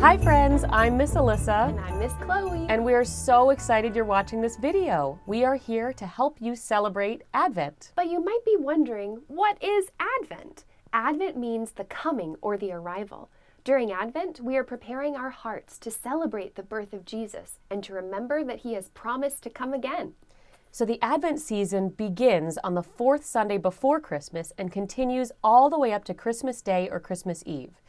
Hi friends, I'm Miss Alyssa. And I'm Miss Chloe. And we are so excited you're watching this video. We are here to help you celebrate Advent. But you might be wondering, what is Advent? Advent means the coming or the arrival. During Advent, we are preparing our hearts to celebrate the birth of Jesus and to remember that he has promised to come again. So the Advent season begins on the fourth Sunday before Christmas and continues all the way up to Christmas Day or Christmas Eve.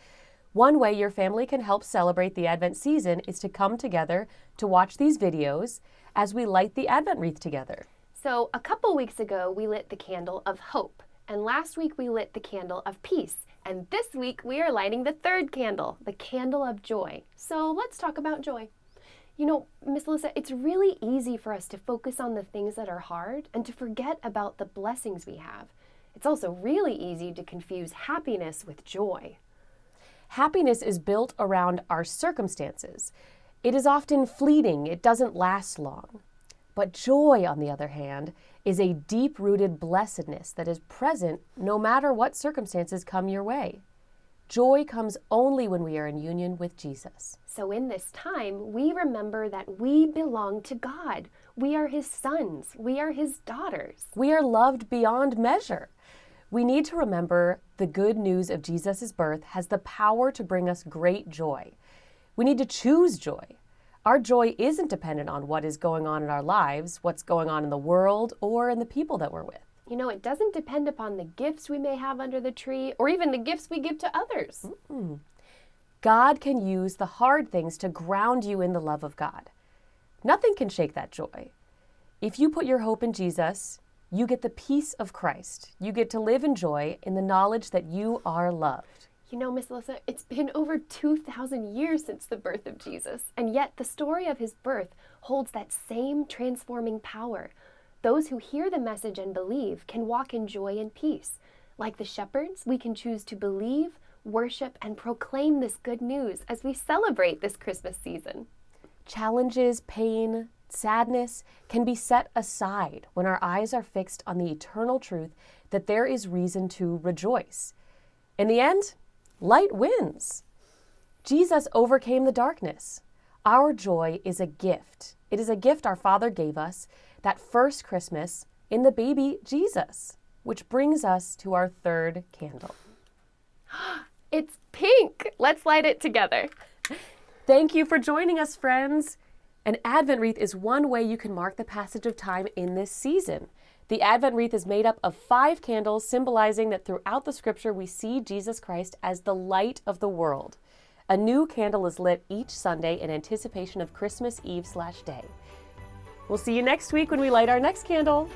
One way your family can help celebrate the Advent season is to come together to watch these videos as we light the Advent wreath together. So a couple weeks ago, we lit the candle of hope. And last week, we lit the candle of peace. And this week, we are lighting the third candle, the candle of joy. So let's talk about joy. You know, Miss Alyssa, it's really easy for us to focus on the things that are hard and to forget about the blessings we have. It's also really easy to confuse happiness with joy. Happiness is built around our circumstances. It is often fleeting. It doesn't last long. But joy, on the other hand, is a deep-rooted blessedness that is present no matter what circumstances come your way. Joy comes only when we are in union with Jesus. So in this time, we remember that we belong to God. We are his sons. We are his daughters. We are loved beyond measure. We need to remember the good news of Jesus' birth has the power to bring us great joy. We need to choose joy. Our joy isn't dependent on what is going on in our lives, what's going on in the world, or in the people that we're with. You know, it doesn't depend upon the gifts we may have under the tree or even the gifts we give to others. God can use the hard things to ground you in the love of God. Nothing can shake that joy. If you put your hope in Jesus, you get the peace of Christ. You get to live in joy in the knowledge that you are loved. You know, Miss Alyssa, it's been over 2,000 years since the birth of Jesus, and yet the story of his birth holds that same transforming power. Those who hear the message and believe can walk in joy and peace. Like the shepherds, we can choose to believe, worship, and proclaim this good news as we celebrate this Christmas season. Challenges, pain, sadness can be set aside when our eyes are fixed on the eternal truth that there is reason to rejoice. In the end, light wins. Jesus overcame the darkness. Our joy is a gift. It is a gift our Father gave us that first Christmas in the baby Jesus, which brings us to our third candle. It's pink. Let's light it together. Thank you for joining us, friends. An Advent wreath is one way you can mark the passage of time in this season. The Advent wreath is made up of 5 candles, symbolizing that throughout the scripture we see Jesus Christ as the light of the world. A new candle is lit each Sunday in anticipation of Christmas Eve/day. We'll see you next week when we light our next candle.